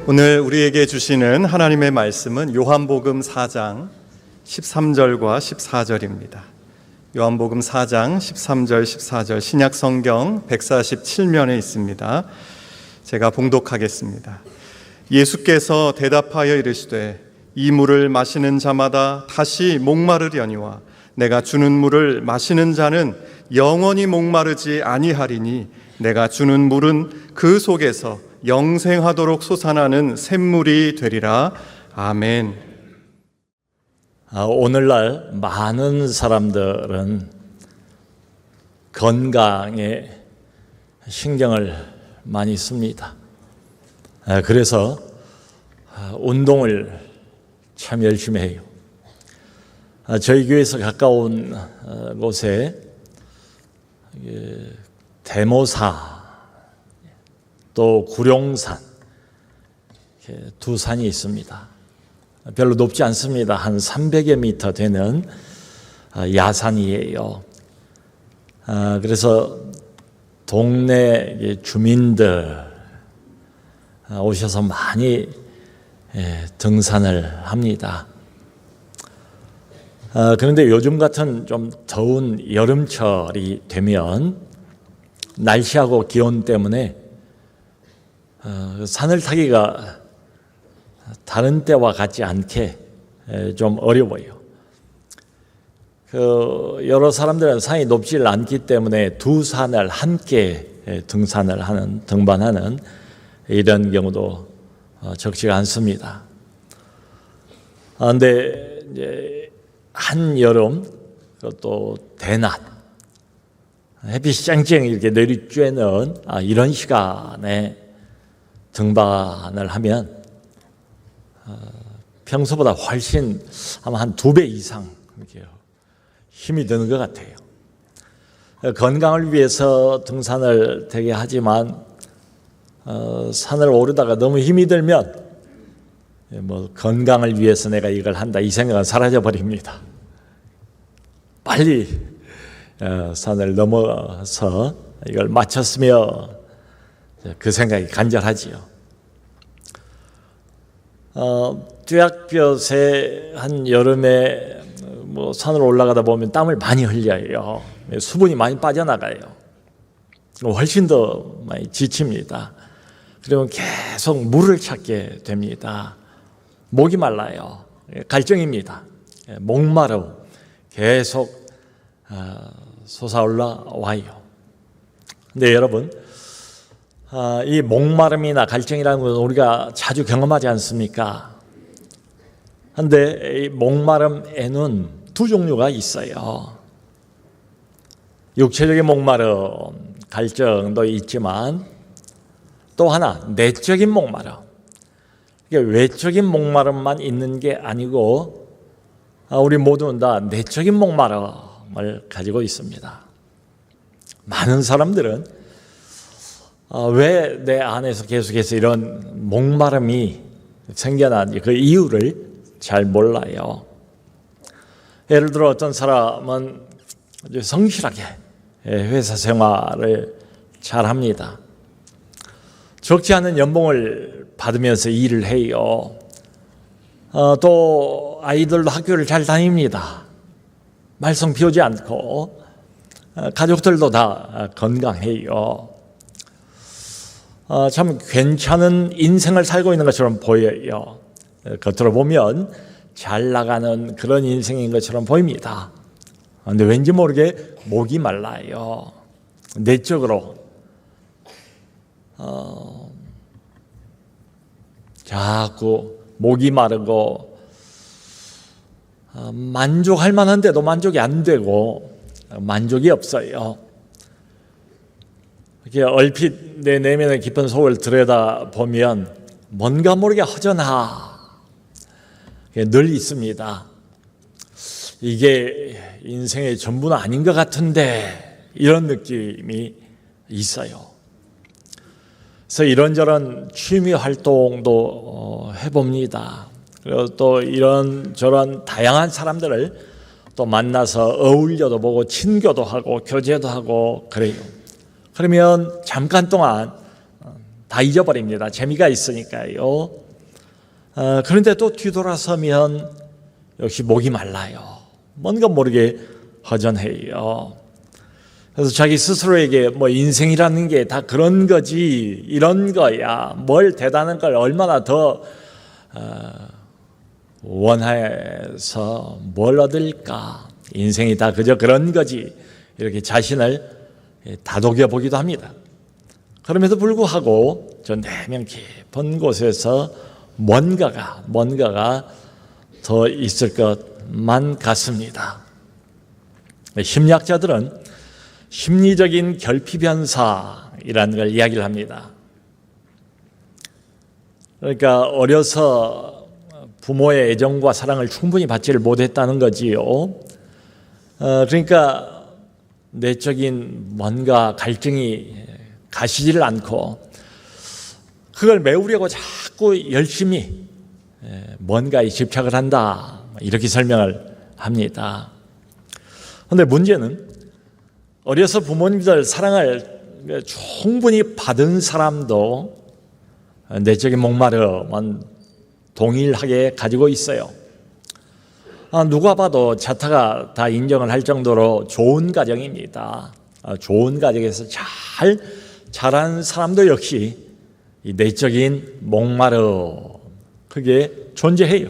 오늘 우리에게 주시는 하나님의 말씀은 요한복음 4장 13절과 14절입니다. 요한복음 4장 13절 14절 신약성경 147면에 있습니다. 제가 봉독하겠습니다. 예수께서 대답하여 이르시되 이 물을 마시는 자마다 다시 목마르려니와 내가 주는 물을 마시는 자는 영원히 목마르지 아니하리니 내가 주는 물은 그 속에서 영생하도록 솟아나는 샘물이 되리라. 아멘. 오늘날 많은 사람들은 건강에 신경을 많이 씁니다. 그래서 운동을 참 열심히 해요. 저희 교회에서 가까운 곳에 대모사 또 구룡산 두 산이 있습니다. 별로 높지 않습니다. 한 300여 미터 되는 야산이에요. 그래서 동네 주민들 오셔서 많이 등산을 합니다. 그런데 요즘 같은 좀 더운 여름철이 되면 날씨하고 기온 때문에 산을 타기가 다른 때와 같지 않게 좀 어려워요. 여러 사람들은 산이 높지 않기 때문에 두 산을 함께 등반하는 이런 경우도 적지가 않습니다. 그런데 이제 한여름 또 대낮 햇빛이 쨍쨍 이렇게 내리쬐는 이런 시간에 등반을 하면 평소보다 훨씬 아마 한 2배 이상 힘이 드는 것 같아요. 건강을 위해서 등산을 되게 하지만 산을 오르다가 너무 힘이 들면 건강을 위해서 내가 이걸 한다 이 생각은 사라져 버립니다. 빨리 산을 넘어서 이걸 마쳤으며 그 생각이 간절하지요. 뙤약볕에 한 여름에 산을 올라가다 보면 땀을 많이 흘려요. 수분이 많이 빠져나가요. 훨씬 더 많이 지칩니다. 그러면 계속 물을 찾게 됩니다. 목이 말라요. 갈증입니다. 목마르고 계속 솟아올라와요. 근데 여러분, 이 목마름이나 갈증이라는 것은 우리가 자주 경험하지 않습니까? 그런데 이 목마름에는 두 종류가 있어요. 육체적인 목마름, 갈증도 있지만 또 하나 내적인 목마름. 외적인 목마름만 있는 게 아니고 우리 모두는 다 내적인 목마름을 가지고 있습니다. 많은 사람들은 왜 내 안에서 계속해서 이런 목마름이 생겨난 그 이유를 잘 몰라요. 예를 들어 어떤 사람은 아주 성실하게 회사 생활을 잘 합니다. 적지 않은 연봉을 받으면서 일을 해요. 또 아이들도 학교를 잘 다닙니다. 말썽 피우지 않고 가족들도 다 건강해요. 참 괜찮은 인생을 살고 있는 것처럼 보여요. 겉으로 보면 잘 나가는 그런 인생인 것처럼 보입니다. 그런데 왠지 모르게 목이 말라요. 내적으로 자꾸 목이 마르고 만족할 만한데도 만족이 안 되고 만족이 없어요. 이렇게 얼핏 내 내면의 깊은 속을 들여다보면 뭔가 모르게 허전하 늘 있습니다. 이게 인생의 전부는 아닌 것 같은데 이런 느낌이 있어요. 그래서 이런저런 취미 활동도 해봅니다. 그리고 또 이런저런 다양한 사람들을 또 만나서 어울려도 보고 친교도 하고 교제도 하고 그래요. 그러면 잠깐 동안 다 잊어버립니다. 재미가 있으니까요. 그런데 또 뒤돌아서면 역시 목이 말라요. 뭔가 모르게 허전해요. 그래서 자기 스스로에게 뭐 인생이라는 게 다 그런 거지, 이런 거야, 뭘 대단한 걸 얼마나 더 원해서 뭘 얻을까, 인생이 다 그저 그런 거지, 이렇게 자신을 다독여 보기도 합니다. 그럼에도 불구하고 저 내면 깊은 곳에서 뭔가가 더 있을 것만 같습니다. 심리학자들은 심리적인 결핍 현상이라는 걸 이야기를 합니다. 그러니까 어려서 부모의 애정과 사랑을 충분히 받지를 못했다는 거지요. 그러니까 내적인 뭔가 갈증이 가시지를 않고 그걸 메우려고 자꾸 열심히 뭔가에 집착을 한다, 이렇게 설명을 합니다. 그런데 문제는 어려서 부모님들 사랑을 충분히 받은 사람도 내적인 목마름은 동일하게 가지고 있어요. 누가 봐도 자타가 다 인정을 할 정도로 좋은 가정입니다. 좋은 가정에서 잘 자란 사람도 역시 이 내적인 목마름, 그게 존재해요.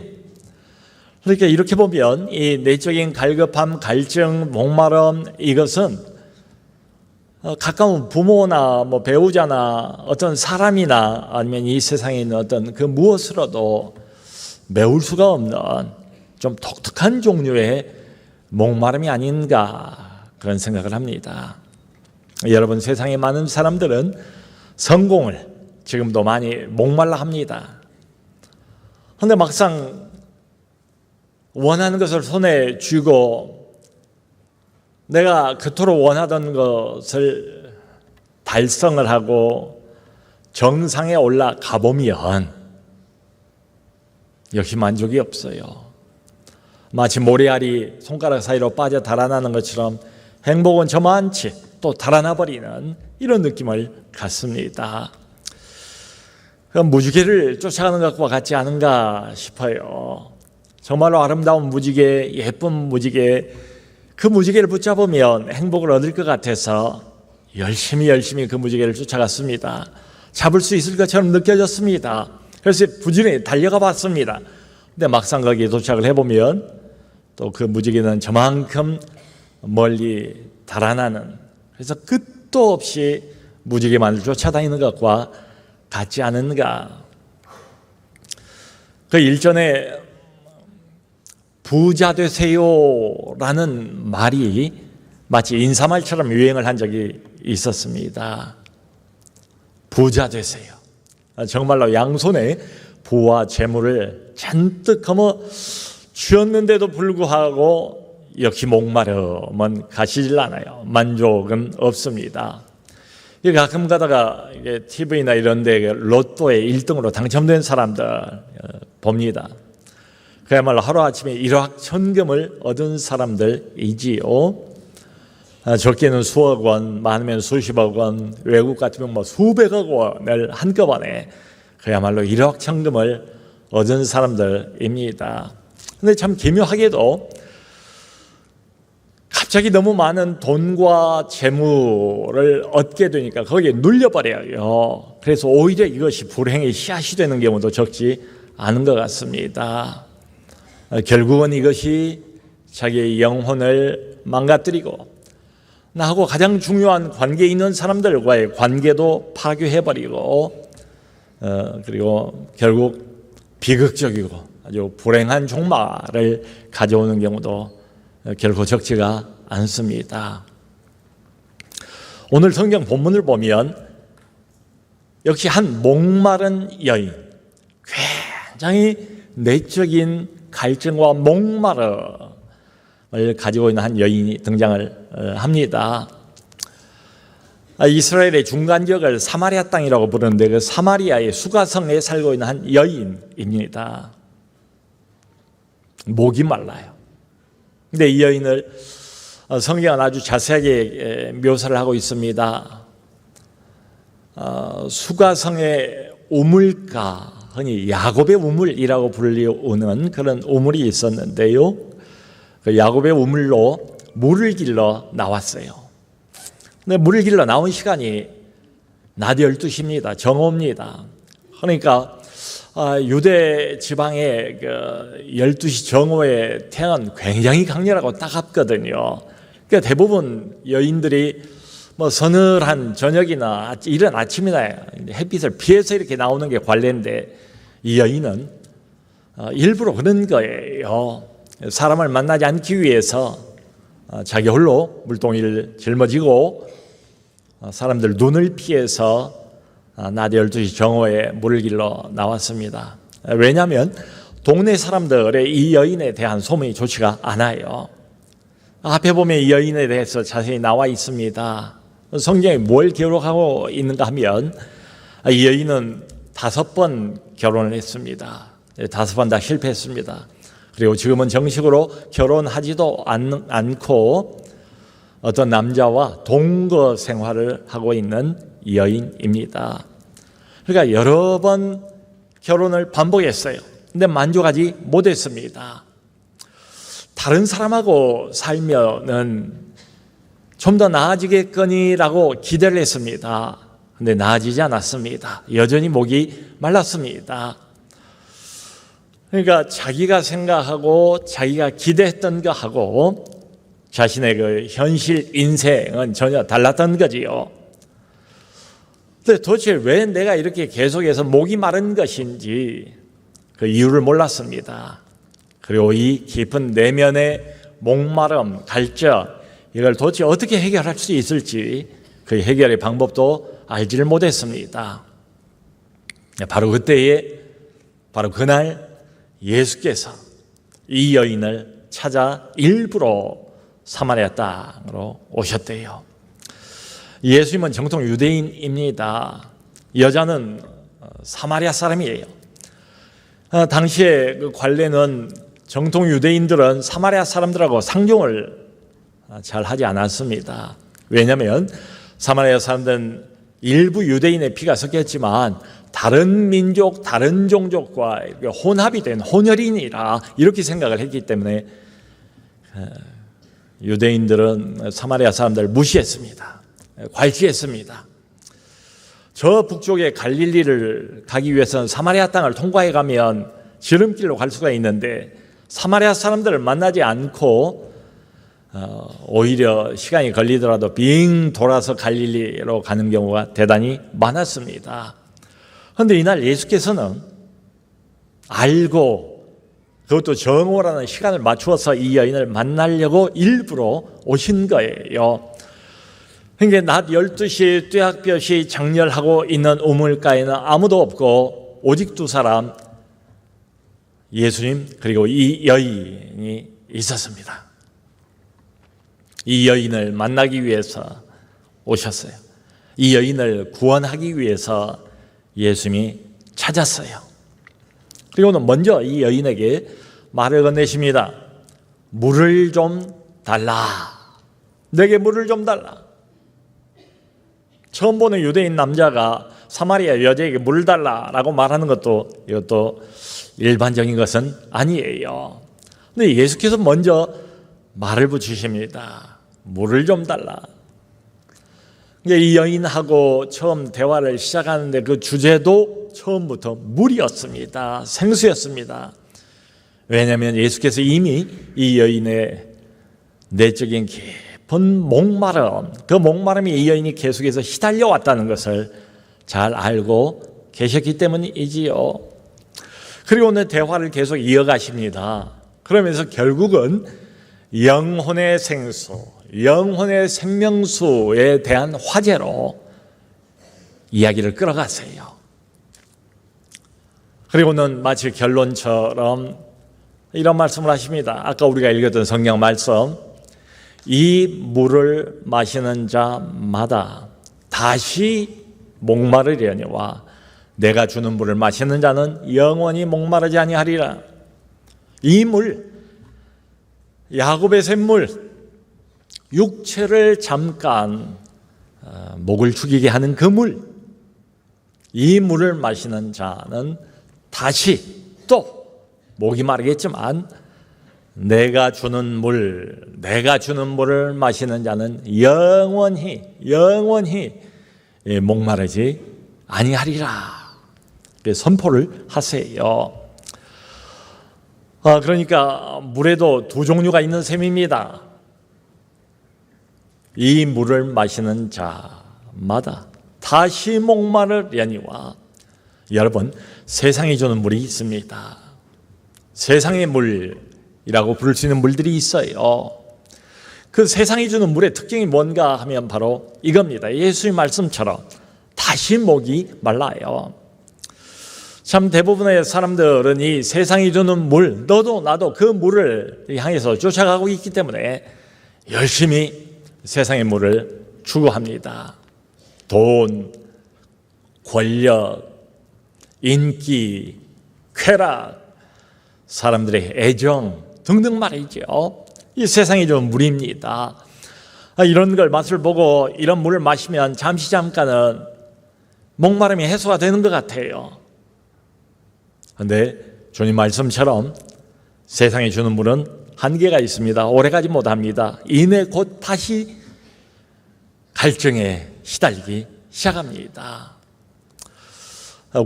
그러니까 이렇게 보면 이 내적인 갈급함, 갈증, 목마름, 이것은 가까운 부모나 뭐 배우자나 어떤 사람이나 아니면 이 세상에 있는 어떤 그 무엇으로도 메울 수가 없는 좀 독특한 종류의 목마름이 아닌가, 그런 생각을 합니다. 여러분, 세상에 많은 사람들은 성공을 지금도 많이 목말라 합니다. 그런데 막상 원하는 것을 손에 쥐고 내가 그토록 원하던 것을 달성을 하고 정상에 올라가 보면 역시 만족이 없어요. 마치 모래알이 손가락 사이로 빠져 달아나는 것처럼 행복은 저만치 또 달아나 버리는 이런 느낌을 갖습니다. 무지개를 쫓아가는 것과 같지 않은가 싶어요. 정말로 아름다운 무지개, 예쁜 무지개, 그 무지개를 붙잡으면 행복을 얻을 것 같아서 열심히 그 무지개를 쫓아갔습니다. 잡을 수 있을 것처럼 느껴졌습니다. 그래서 부지런히 달려가 봤습니다. 근데 막상 거기에 도착을 해보면 또 그 무지개는 저만큼 멀리 달아나는, 그래서 끝도 없이 무지개만을 쫓아다니는 것과 같지 않은가. 그 일전에 부자 되세요라는 말이 마치 인사말처럼 유행을 한 적이 있었습니다. 부자 되세요. 정말로 양손에 부와 재물을 잔뜩 쥐었는데도 불구하고 역시 목마름은 가시질 않아요. 만족은 없습니다. 가끔 가다가 TV나 이런 데 로또에 1등으로 당첨된 사람들 봅니다. 그야말로 하루아침에 일확천금을 얻은 사람들이지요. 적게는 수억 원, 많으면 수십억 원, 외국 같으면 뭐 수백억 원을 한꺼번에 그야말로 일확천금을 얻은 사람들입니다. 그런데 참 기묘하게도 갑자기 너무 많은 돈과 재물을 얻게 되니까 거기에 눌려버려요. 그래서 오히려 이것이 불행의 씨앗이 되는 경우도 적지 않은 것 같습니다. 결국은 이것이 자기의 영혼을 망가뜨리고 나하고 가장 중요한 관계에 있는 사람들과의 관계도 파괴해버리고 그리고 결국 비극적이고 아주 불행한 종말을 가져오는 경우도 결코 적지가 않습니다. 오늘 성경 본문을 보면 역시 한 목마른 여인, 굉장히 내적인 갈증과 목마름을 가지고 있는 한 여인이 등장을 합니다. 이스라엘의 중간 지역을 사마리아 땅이라고 부르는데 그 사마리아의 수가성에 살고 있는 한 여인입니다. 목이 말라요. 근데 이 여인을 성경은 아주 자세하게 묘사를 하고 있습니다. 수가성의 우물가, 흔히 야곱의 우물이라고 불리우는 그런 우물이 있었는데요. 그 야곱의 우물로 물을 길러 나왔어요. 근데 물을 길러 나온 시간이 낮 12시입니다. 정오입니다. 그러니까 유대 지방의 그 12시 정오의 태양은 굉장히 강렬하고 따갑거든요. 그러니까 대부분 여인들이 뭐 서늘한 저녁이나 이른 아침이나 햇빛을 피해서 이렇게 나오는 게 관례인데, 이 여인은 일부러 그런 거예요. 사람을 만나지 않기 위해서 자기 홀로 물동이를 짊어지고 사람들 눈을 피해서 낮 12시 정오에 물을 길러 나왔습니다. 왜냐하면 동네 사람들의 이 여인에 대한 소문이 좋지가 않아요. 앞에 보면 이 여인에 대해서 자세히 나와 있습니다. 성경에 뭘 기록하고 있는가 하면 이 여인은 5번 결혼을 했습니다. 5번 다 실패했습니다. 그리고 지금은 정식으로 결혼하지도 않고 어떤 남자와 동거 생활을 하고 있는 여인입니다. 그러니까 여러 번 결혼을 반복했어요. 근데 만족하지 못했습니다. 다른 사람하고 살면은 좀 더 나아지겠거니라고 기대를 했습니다. 근데 나아지지 않았습니다. 여전히 목이 말랐습니다. 그러니까 자기가 생각하고 자기가 기대했던 거하고 자신의 그 현실 인생은 전혀 달랐던 거지요. 근데 도대체 왜 내가 이렇게 계속해서 목이 마른 것인지 그 이유를 몰랐습니다. 그리고 이 깊은 내면의 목마름, 갈증, 이걸 도대체 어떻게 해결할 수 있을지 그 해결의 방법도 알지를 못했습니다. 바로 그때에, 바로 그날 예수께서 이 여인을 찾아 일부러 사마리아 땅으로 오셨대요. 예수님은 정통 유대인입니다. 여자는 사마리아 사람이에요. 당시에 그 관례는 정통 유대인들은 사마리아 사람들하고 상종을 잘 하지 않았습니다. 왜냐하면 사마리아 사람들은 일부 유대인의 피가 섞였지만 다른 민족, 다른 종족과 혼합이 된 혼혈인이라 이렇게 생각을 했기 때문에 유대인들은 사마리아 사람들을 무시했습니다. 괄시했습니다. 저 북쪽의 갈릴리를 가기 위해서는 사마리아 땅을 통과해 가면 지름길로 갈 수가 있는데 사마리아 사람들을 만나지 않고 오히려 시간이 걸리더라도 빙 돌아서 갈릴리로 가는 경우가 대단히 많았습니다. 그런데 이날 예수께서는 알고 그것도 정오라는 시간을 맞추어서 이 여인을 만나려고 일부러 오신 거예요. 그러니까 낮 12시 뙤약볕이 장렬하고 있는 우물가에는 아무도 없고 오직 2사람, 예수님 그리고 이 여인이 있었습니다. 이 여인을 만나기 위해서 오셨어요. 이 여인을 구원하기 위해서 예수님이 찾았어요. 그리고는 먼저 이 여인에게 말을 건네십니다. 물을 좀 달라. 내게 물을 좀 달라. 처음 보는 유대인 남자가 사마리아 여자에게 물을 달라라고 말하는 것도 이것도 일반적인 것은 아니에요. 근데 예수께서 먼저 말을 붙이십니다. 물을 좀 달라. 이 여인하고 처음 대화를 시작하는데 그 주제도 처음부터 물이었습니다. 생수였습니다. 왜냐하면 예수께서 이미 이 여인의 내적인 깊은 목마름, 그 목마름이 이 여인이 계속해서 시달려 왔다는 것을 잘 알고 계셨기 때문이지요. 그리고 오늘 대화를 계속 이어가십니다. 그러면서 결국은 영혼의 생수, 영혼의 생명수에 대한 화제로 이야기를 끌어갔어요. 그리고는 마치 결론처럼 이런 말씀을 하십니다. 아까 우리가 읽었던 성경 말씀, 이 물을 마시는 자마다 다시 목마르려니와 내가 주는 물을 마시는 자는 영원히 목마르지 아니하리라. 이 물, 야곱의 샘물, 육체를 잠깐 목을 죽이게 하는 그 물, 이 물을 마시는 자는 다시 또 목이 마르겠지만 내가 주는 물을 마시는 자는 영원히 목마르지 아니하리라. 선포를 하세요. 그러니까 물에도 두 종류가 있는 셈입니다. 이 물을 마시는 자마다 다시 목마르려니와, 여러분, 세상이 주는 물이 있습니다. 세상의 물이라고 부를 수 있는 물들이 있어요. 그 세상이 주는 물의 특징이 뭔가 하면 바로 이겁니다. 예수의 말씀처럼 다시 목이 말라요. 참 대부분의 사람들은 이 세상이 주는 물, 너도 나도 그 물을 향해서 쫓아가고 있기 때문에 열심히 세상의 물을 추구합니다. 돈, 권력, 인기, 쾌락, 사람들의 애정 등등 말이죠. 이 세상이 주는 물입니다. 이런 걸 맛을 보고 이런 물을 마시면 잠깐은 목마름이 해소가 되는 것 같아요. 그런데 주님 말씀처럼 세상이 주는 물은 한계가 있습니다. 오래가지 못합니다. 이내 곧 다시 갈증에 시달리기 시작합니다.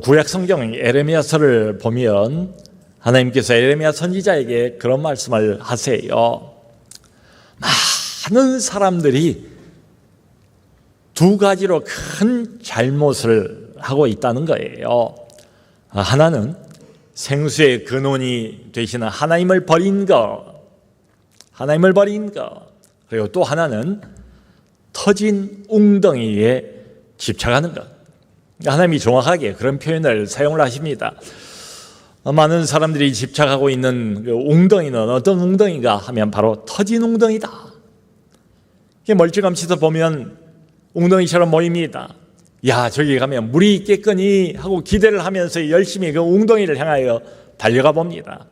구약 성경 에레미야서를 보면 하나님께서 에레미야 선지자에게 그런 말씀을 하세요. 많은 사람들이 두 가지로 큰 잘못을 하고 있다는 거예요. 하나는 생수의 근원이 되시는 하나님을 버린 것, 그리고 또 하나는 터진 웅덩이에 집착하는 것. 하나님이 정확하게 그런 표현을 사용을 하십니다. 많은 사람들이 집착하고 있는 그 웅덩이는 어떤 웅덩이가 하면 바로 터진 웅덩이다. 멀찌감치서 보면 웅덩이처럼 보입니다. 야, 저기 가면 물이 있겠거니 하고 기대를 하면서 열심히 그 웅덩이를 향하여 달려가 봅니다.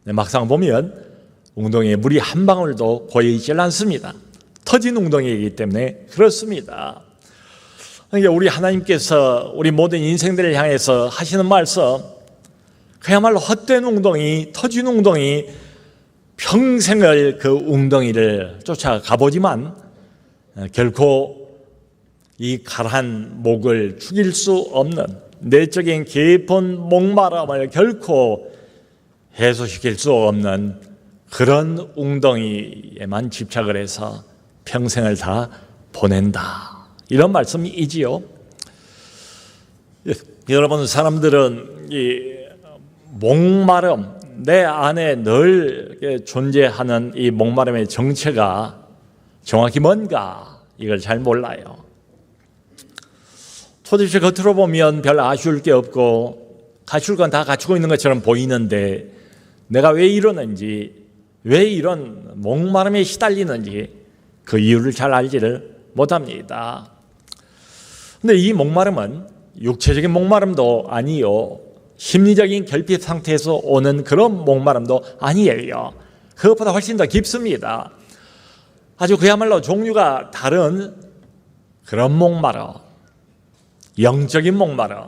막상 보면 웅덩이에 물이 한 방울도 고여 있지 않습니다. 터진 웅덩이이기 때문에 그렇습니다. 그러니까 우리 하나님께서 우리 모든 인생들을 향해서 하시는 말씀, 그야말로 헛된 웅덩이, 터진 웅덩이, 평생을 그 웅덩이를 쫓아가 보지만 결코 이 가라한 목을 죽일 수 없는 내적인 깊은 목마름을 결코 해소시킬 수 없는 그런 웅덩이에만 집착을 해서 평생을 다 보낸다. 이런 말씀이지요. 여러분, 사람들은 이 목마름, 내 안에 늘 존재하는 이 목마름의 정체가 정확히 뭔가 이걸 잘 몰라요. 도대체 겉으로 보면 별 아쉬울 게 없고 갖출 건 다 갖추고 있는 것처럼 보이는데 내가 왜 이러는지, 왜 이런 목마름에 시달리는지 그 이유를 잘 알지를 못합니다. 근데 이 목마름은 육체적인 목마름도 아니요, 심리적인 결핍 상태에서 오는 그런 목마름도 아니에요. 그것보다 훨씬 더 깊습니다. 아주 그야말로 종류가 다른 그런 목마름, 영적인 목마름,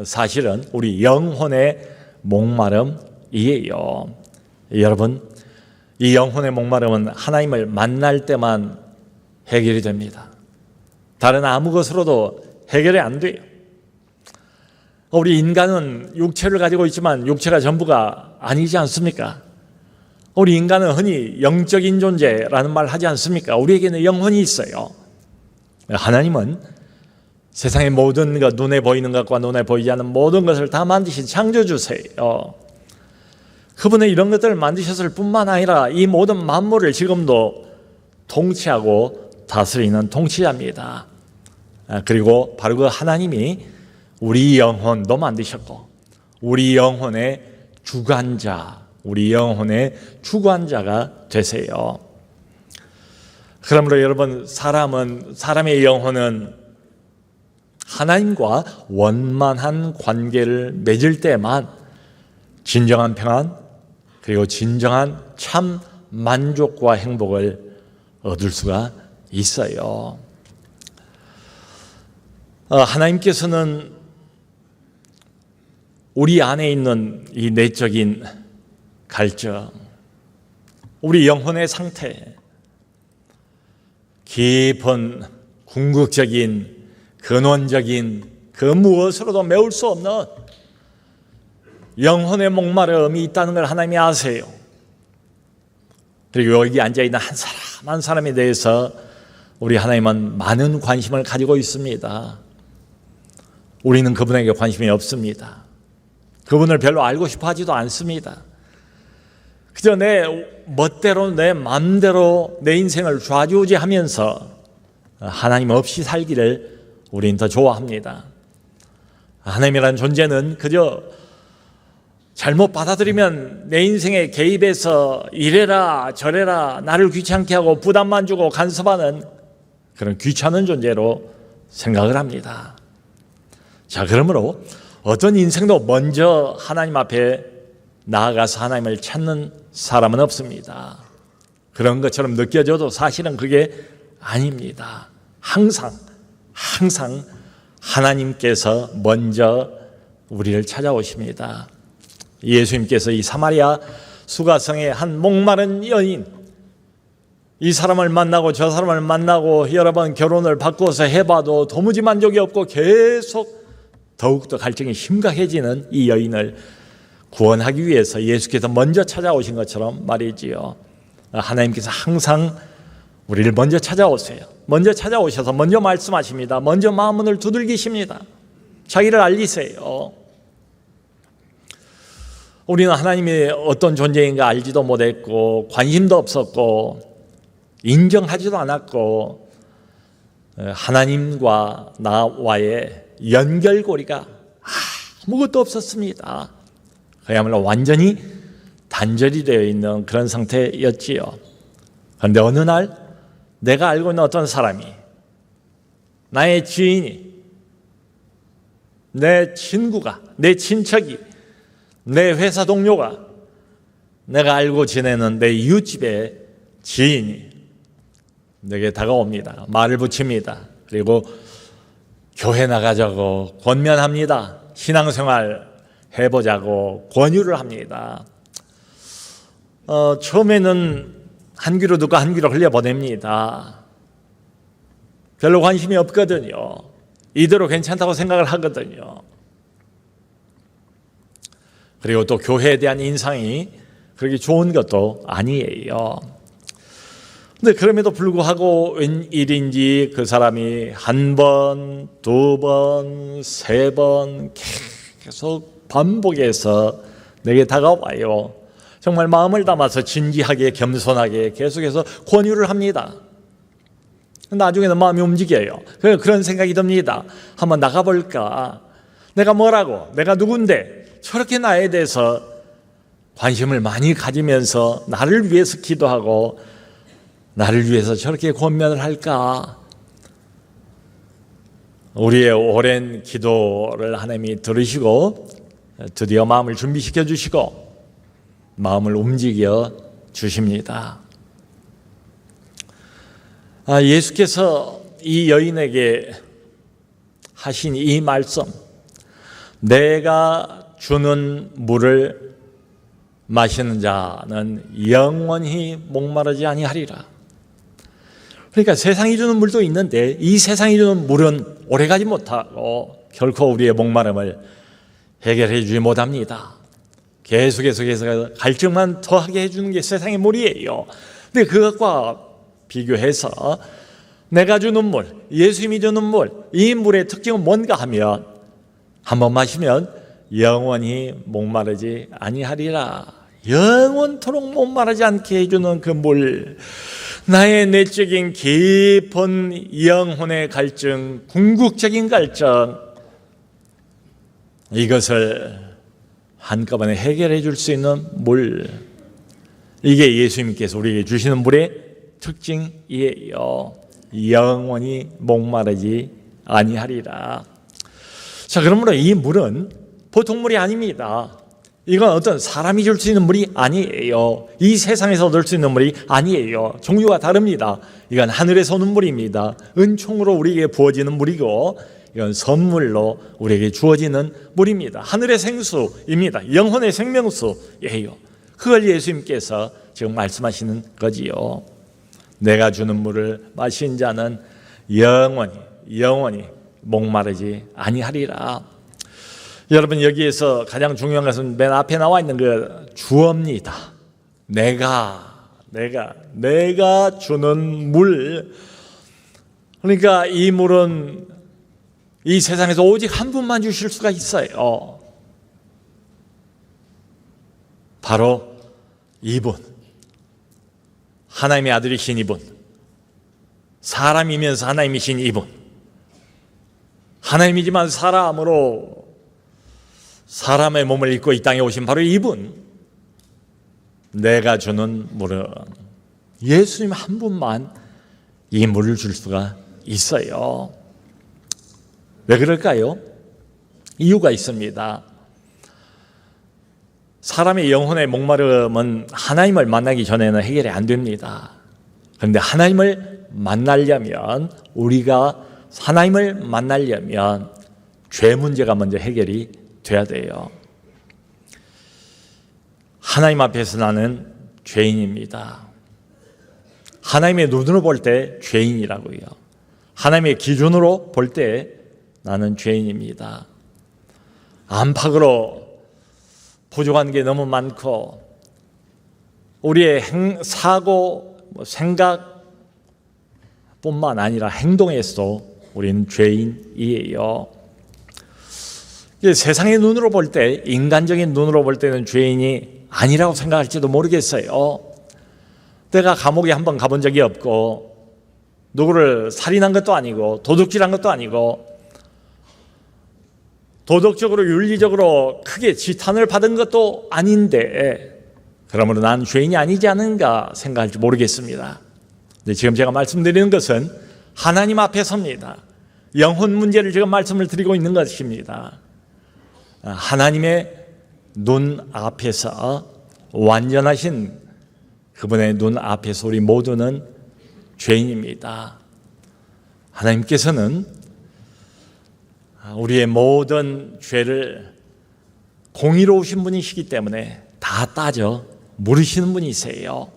사실은 우리 영혼의 목마름이에요. 여러분, 이 영혼의 목마름은 하나님을 만날 때만 해결이 됩니다. 다른 아무 것으로도 해결이 안 돼요. 우리 인간은 육체를 가지고 있지만 육체가 전부가 아니지 않습니까? 우리 인간은 흔히 영적인 존재라는 말 하지 않습니까? 우리에게는 영혼이 있어요. 하나님은 세상의 모든 것, 눈에 보이는 것과 눈에 보이지 않는 모든 것을 다 만드신 창조주세요. 그분은 이런 것들을 만드셨을 뿐만 아니라 이 모든 만물을 지금도 통치하고 다스리는 통치자입니다. 그리고 바로 그 하나님이 우리 영혼도 만드셨고 우리 영혼의 주관자, 우리 영혼의 주관자가 되세요. 그러므로 여러분, 사람의 영혼은 하나님과 원만한 관계를 맺을 때만 진정한 평안, 그리고 진정한 참 만족과 행복을 얻을 수가 있어요. 하나님께서는 우리 안에 있는 이 내적인 갈증, 우리 영혼의 상태, 깊은 궁극적인 근원적인 그 무엇으로도 메울 수 없는 영혼의 목마름이 있다는 걸 하나님이 아세요. 그리고 여기 앉아있는 한 사람 한 사람에 대해서 우리 하나님은 많은 관심을 가지고 있습니다. 우리는 그분에게 관심이 없습니다. 그분을 별로 알고 싶어 하지도 않습니다. 그저 내 멋대로 내 마음대로 내 인생을 좌지우지하면서 하나님 없이 살기를 우리는 더 좋아합니다. 하나님이라는 존재는 그저 잘못 받아들이면 내 인생에 개입해서 이래라 저래라 나를 귀찮게 하고 부담만 주고 간섭하는 그런 귀찮은 존재로 생각을 합니다. 자, 그러므로 어떤 인생도 먼저 하나님 앞에 나아가서 하나님을 찾는 사람은 없습니다. 그런 것처럼 느껴져도 사실은 그게 아닙니다. 항상 하나님께서 먼저 우리를 찾아오십니다. 예수님께서 이 사마리아 수가성의 한 목마른 여인, 이 사람을 만나고 저 사람을 만나고 여러 번 결혼을 바꿔서 해봐도 도무지 만족이 없고 계속 더욱더 갈증이 심각해지는 이 여인을 구원하기 위해서 예수께서 먼저 찾아오신 것처럼 말이지요. 하나님께서 항상 우리를 먼저 찾아오세요. 먼저 찾아오셔서 먼저 말씀하십니다. 먼저 마음문을 두들기십니다. 자기를 알리세요. 우리는 하나님이 어떤 존재인가 알지도 못했고 관심도 없었고 인정하지도 않았고 하나님과 나와의 연결고리가 아무것도 없었습니다. 그야말로 완전히 단절이 되어 있는 그런 상태였지요. 그런데 어느 날 내가 알고 있는 어떤 사람이, 나의 지인이, 내 친구가, 내 친척이, 내 회사 동료가, 내가 알고 지내는 내 이웃집의 지인이 내게 다가옵니다. 말을 붙입니다. 그리고 교회 나가자고 권면합니다. 신앙생활 해보자고 권유를 합니다. 처음에는 한 귀로 듣고 한 귀로 흘려보냅니다. 별로 관심이 없거든요. 이대로 괜찮다고 생각을 하거든요. 그리고 또 교회에 대한 인상이 그렇게 좋은 것도 아니에요. 근데 그럼에도 불구하고 웬일인지 그 사람이 한 번, 두 번, 세 번 계속 반복해서 내게 다가와요. 정말 마음을 담아서 진지하게 겸손하게 계속해서 권유를 합니다. 나중에는 마음이 움직여요. 그런 생각이 듭니다. 한번 나가볼까? 내가 뭐라고? 내가 누군데? 저렇게 나에 대해서 관심을 많이 가지면서 나를 위해서 기도하고 나를 위해서 저렇게 권면을 할까? 우리의 오랜 기도를 하나님이 들으시고 드디어 마음을 준비시켜 주시고 마음을 움직여 주십니다. 예수께서 이 여인에게 하신 이 말씀, 내가 주는 물을 마시는 자는 영원히 목마르지 아니하리라. 그러니까 세상이 주는 물도 있는데 이 세상이 주는 물은 오래가지 못하고 결코 우리의 목마름을 해결해 주지 못합니다. 계속해서 갈증만 더하게 해주는 게 세상의 물이에요. 근데 그것과 비교해서 내가 주는 물, 예수님이 주는 물, 이 물의 특징은 뭔가 하면 한번 마시면 영원히 목마르지 아니하리라. 영원토록 목마르지 않게 해주는 그 물, 나의 내적인 깊은 영혼의 갈증, 궁극적인 갈증, 이것을 한꺼번에 해결해 줄 수 있는 물, 이게 예수님께서 우리에게 주시는 물의 특징이에요. 영원히 목마르지 아니하리라. 자, 그러므로 이 물은 보통 물이 아닙니다. 이건 어떤 사람이 줄 수 있는 물이 아니에요. 이 세상에서 얻을 수 있는 물이 아니에요. 종류가 다릅니다. 이건 하늘에서 오는 물입니다. 은총으로 우리에게 부어지는 물이고, 이건 선물로 우리에게 주어지는 물입니다. 하늘의 생수입니다. 영혼의 생명수예요. 그걸 예수님께서 지금 말씀하시는 거지요. 내가 주는 물을 마신 자는 영원히 목마르지 아니하리라. 여러분, 여기에서 가장 중요한 것은 맨 앞에 나와 있는 그 주어입니다. 내가 주는 물. 그러니까 이 물은 이 세상에서 오직 한 분만 주실 수가 있어요. 바로 이분, 하나님의 아들이신 이분, 사람이면서 하나님이신 이분, 하나님이지만 사람으로 사람의 몸을 입고 이 땅에 오신 바로 이분, 내가 주는 물은 예수님 한 분만 이 물을 줄 수가 있어요. 왜 그럴까요? 이유가 있습니다. 사람의 영혼의 목마름은 하나님을 만나기 전에는 해결이 안 됩니다. 그런데 우리가 하나님을 만나려면 죄 문제가 먼저 해결이 돼야 돼요. 하나님 앞에서 나는 죄인입니다. 하나님의 눈으로 볼 때 죄인이라고요. 하나님의 기준으로 볼 때 나는 죄인입니다. 안팎으로 부족한 게 너무 많고 우리의 사고, 생각뿐만 아니라 행동에서도 우리는 죄인이에요. 세상의 눈으로 볼 때, 인간적인 눈으로 볼 때는 죄인이 아니라고 생각할지도 모르겠어요. 내가 감옥에 한번 가본 적이 없고 누구를 살인한 것도 아니고 도둑질한 것도 아니고 도덕적으로 윤리적으로 크게 지탄을 받은 것도 아닌데 그러므로 난 죄인이 아니지 않은가 생각할지 모르겠습니다. 근데 지금 제가 말씀드리는 것은 하나님 앞에서입니다. 영혼 문제를 지금 말씀을 드리고 있는 것입니다. 하나님의 눈 앞에서, 완전하신 그분의 눈 앞에서 우리 모두는 죄인입니다. 하나님께서는 우리의 모든 죄를 공의로우신 분이시기 때문에 다 따져 물으시는 분이세요.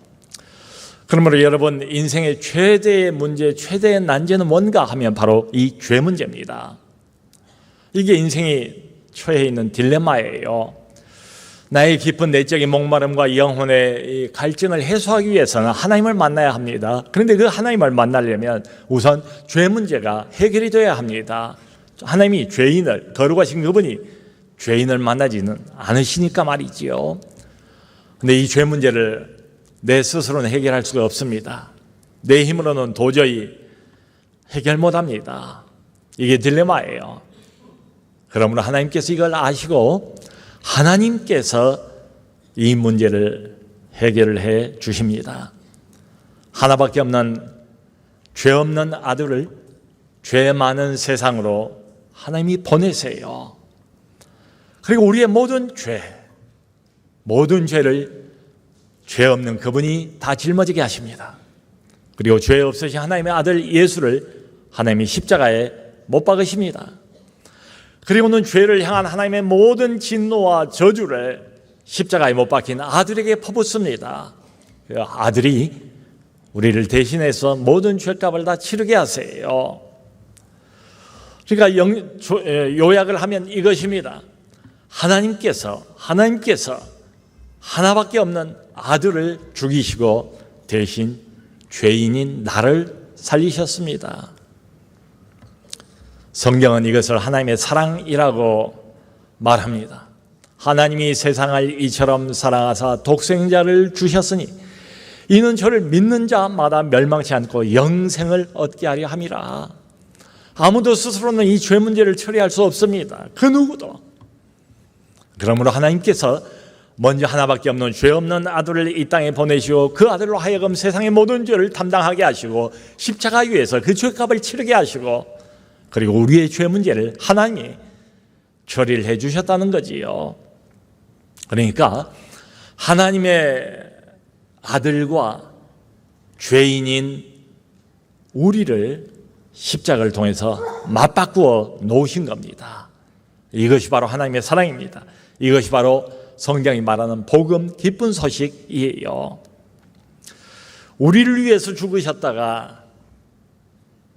그러므로 여러분, 인생의 최대의 문제, 최대의 난제는 뭔가 하면 바로 이 죄 문제입니다. 이게 인생이 처해 있는 딜레마예요. 나의 깊은 내적인 목마름과 영혼의 갈증을 해소하기 위해서는 하나님을 만나야 합니다. 그런데 그 하나님을 만나려면 우선 죄 문제가 해결이 되어야 합니다. 하나님이 죄인을, 거룩하신 그분이 죄인을 만나지는 않으시니까 말이지요. 근데 이 죄 문제를 내 스스로는 해결할 수가 없습니다. 내 힘으로는 도저히 해결 못합니다. 이게 딜레마예요. 그러므로 하나님께서 이걸 아시고 하나님께서 이 문제를 해결을 해 주십니다. 하나밖에 없는 죄 없는 아들을 죄 많은 세상으로 하나님이 보내세요. 그리고 우리의 모든 죄를 죄 없는 그분이 다 짊어지게 하십니다. 그리고 죄 없으신 하나님의 아들 예수를 하나님이 십자가에 못 박으십니다. 그리고는 죄를 향한 하나님의 모든 진노와 저주를 십자가에 못 박힌 아들에게 퍼붓습니다. 그 아들이 우리를 대신해서 모든 죄값을 다 치르게 하세요. 그러니까 요약을 하면 이것입니다. 하나님께서 하나밖에 없는 아들을 죽이시고 대신 죄인인 나를 살리셨습니다. 성경은 이것을 하나님의 사랑이라고 말합니다. 하나님이 세상을 이처럼 사랑하사 독생자를 주셨으니 이는 저를 믿는 자마다 멸망치 않고 영생을 얻게 하려 함이라. 아무도 스스로는 이 죄 문제를 처리할 수 없습니다. 그 누구도. 그러므로 하나님께서 먼저 하나밖에 없는 죄 없는 아들을 이 땅에 보내시고 그 아들로 하여금 세상의 모든 죄를 담당하게 하시고 십자가 위에서 그 죄값을 치르게 하시고 그리고 우리의 죄 문제를 하나님이 처리를 해 주셨다는 거지요. 그러니까 하나님의 아들과 죄인인 우리를 십자가를 통해서 맞바꾸어 놓으신 겁니다. 이것이 바로 하나님의 사랑입니다. 이것이 바로 성경이 말하는 복음 기쁜 소식이에요. 우리를 위해서 죽으셨다가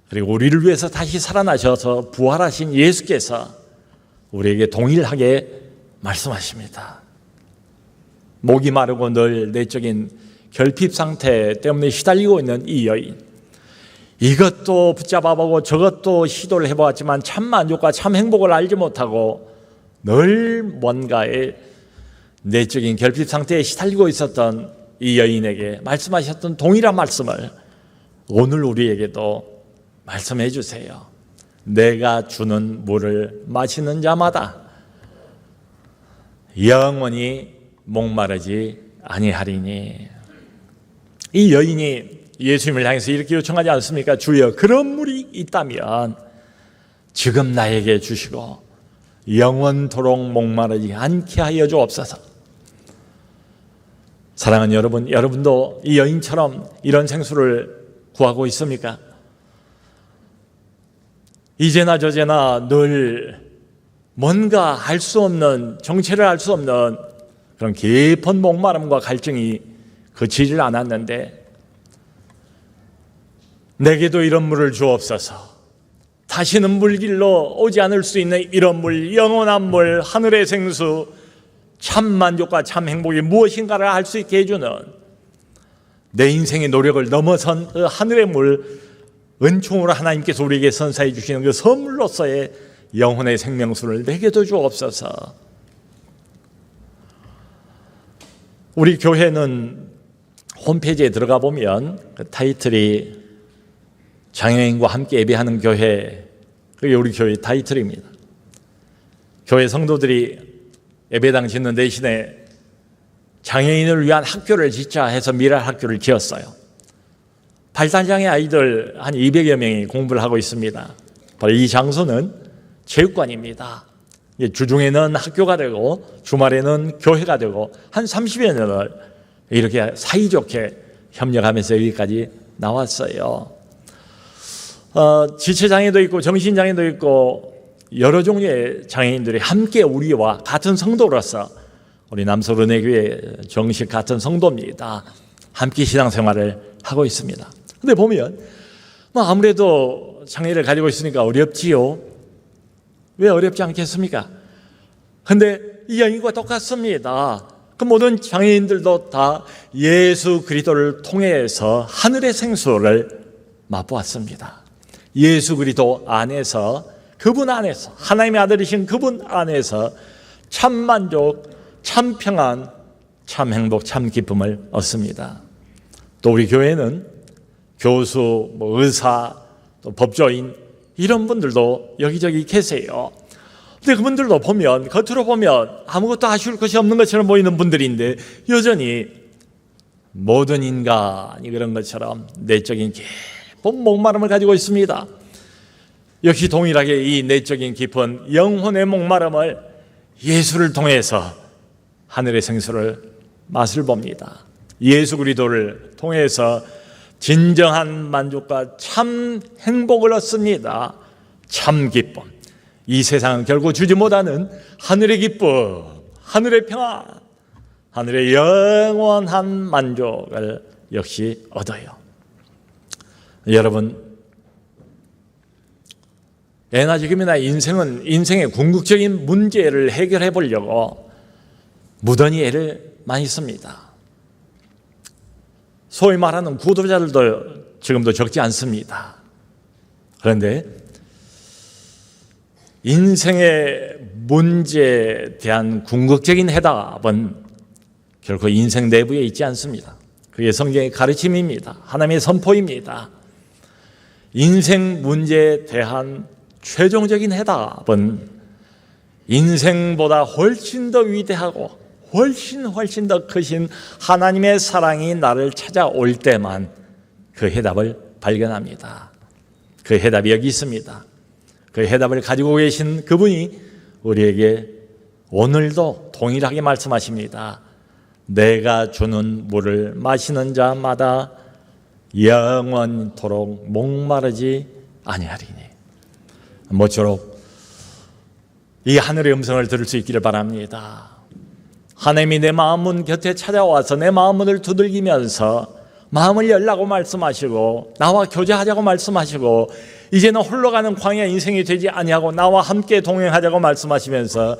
그리고 우리를 위해서 다시 살아나셔서 부활하신 예수께서 우리에게 동일하게 말씀하십니다. 목이 마르고 늘 내적인 결핍 상태 때문에 시달리고 있는 이 여인, 이것도 붙잡아보고 저것도 시도를 해보았지만 참 만족과 참 행복을 알지 못하고 늘 뭔가의 내적인 결핍 상태에 시달리고 있었던 이 여인에게 말씀하셨던 동일한 말씀을 오늘 우리에게도 말씀해 주세요. 내가 주는 물을 마시는 자마다 영원히 목마르지 아니하리니. 이 여인이 예수님을 향해서 이렇게 요청하지 않습니까? 주여, 그런 물이 있다면 지금 나에게 주시고 영원토록 목마르지 않게 하여 주옵소서. 사랑하는 여러분, 여러분도 이 여인처럼 이런 생수를 구하고 있습니까? 이제나 저제나 늘 뭔가 알 수 없는, 정체를 알 수 없는 그런 깊은 목마름과 갈증이 그치질 않았는데 내게도 이런 물을 주옵소서. 다시는 물길로 오지 않을 수 있는 이런 물, 영원한 물, 하늘의 생수, 참 만족과 참 행복이 무엇인가를 알 수 있게 해주는 내 인생의 노력을 넘어선 그 하늘의 물, 은총으로 하나님께서 우리에게 선사해 주시는 그 선물로서의 영혼의 생명수를 내게도 주옵소서. 우리 교회는 홈페이지에 들어가 보면 그 타이틀이 장애인과 함께 예배하는 교회, 그게 우리 교회 타이틀입니다. 교회 성도들이 예배당 짓는 대신에 장애인을 위한 학교를 짓자 해서 미랄 학교를 지었어요. 발달장애 아이들 한 200여 명이 공부를 하고 있습니다. 바로 이 장소는 체육관입니다. 주중에는 학교가 되고 주말에는 교회가 되고 한 30여 년을 이렇게 사이좋게 협력하면서 여기까지 나왔어요. 지체장애도 있고 정신장애도 있고 여러 종류의 장애인들이 함께 우리와 같은 성도로서, 우리 남서른의교회 정식 같은 성도입니다. 함께 신앙생활을 하고 있습니다. 근데 보면 아무래도 장애를 가지고 있으니까 어렵지요. 왜 어렵지 않겠습니까? 근데 이 여인과 똑같습니다. 그 모든 장애인들도 다 예수 그리스도를 통해서 하늘의 생수를 맛보았습니다. 예수 그리스도 안에서, 그분 안에서, 하나님의 아들이신 그분 안에서 참 만족, 참 평안, 참 행복, 참 기쁨을 얻습니다. 또 우리 교회는 교수, 의사, 또 법조인 이런 분들도 여기저기 계세요. 근데 그분들도 보면, 겉으로 보면 아무것도 아쉬울 것이 없는 것처럼 보이는 분들인데 여전히 모든 인간이 그런 것처럼 내적인 깊은 목마름을 가지고 있습니다. 역시 동일하게 이 내적인 깊은 영혼의 목마름을 예수를 통해서 하늘의 생수를 맛을 봅니다. 예수 그리스도를 통해서 진정한 만족과 참 행복을 얻습니다. 참 기쁨. 이 세상은 결국 주지 못하는 하늘의 기쁨, 하늘의 평안, 하늘의 영원한 만족을 역시 얻어요. 여러분, 예나 지금이나 인생의 궁극적인 문제를 해결해 보려고 무던히 애를 많이 씁니다. 소위 말하는 구도자들도 지금도 적지 않습니다. 그런데 인생의 문제에 대한 궁극적인 해답은 결코 인생 내부에 있지 않습니다. 그게 성경의 가르침입니다. 하나님의 선포입니다. 인생 문제에 대한 최종적인 해답은 인생보다 훨씬 더 위대하고 훨씬 더 크신 하나님의 사랑이 나를 찾아올 때만 그 해답을 발견합니다. 그 해답이 여기 있습니다. 그 해답을 가지고 계신 그분이 우리에게 오늘도 동일하게 말씀하십니다. 내가 주는 물을 마시는 자마다 영원토록 목마르지 아니하리니. 모쪼록 이 하늘의 음성을 들을 수 있기를 바랍니다. 하나님이 내 마음문 곁에 찾아와서 내 마음문을 두들기면서 마음을 열라고 말씀하시고 나와 교제하자고 말씀하시고 이제는 홀로 가는 광야 인생이 되지 아니하고 나와 함께 동행하자고 말씀하시면서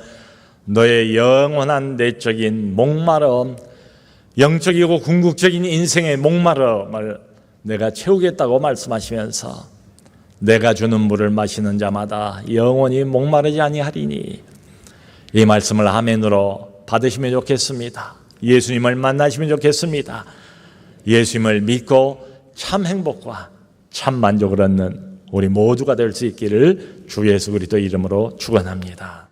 너의 영원한 내적인 목마름, 영적이고 궁극적인 인생의 목마름을 내가 채우겠다고 말씀하시면서 내가 주는 물을 마시는 자마다 영원히 목마르지 아니하리니, 이 말씀을 아멘으로 받으시면 좋겠습니다. 예수님을 만나시면 좋겠습니다. 예수님을 믿고 참 행복과 참 만족을 얻는 우리 모두가 될 수 있기를 주 예수 그리스도 이름으로 축원합니다.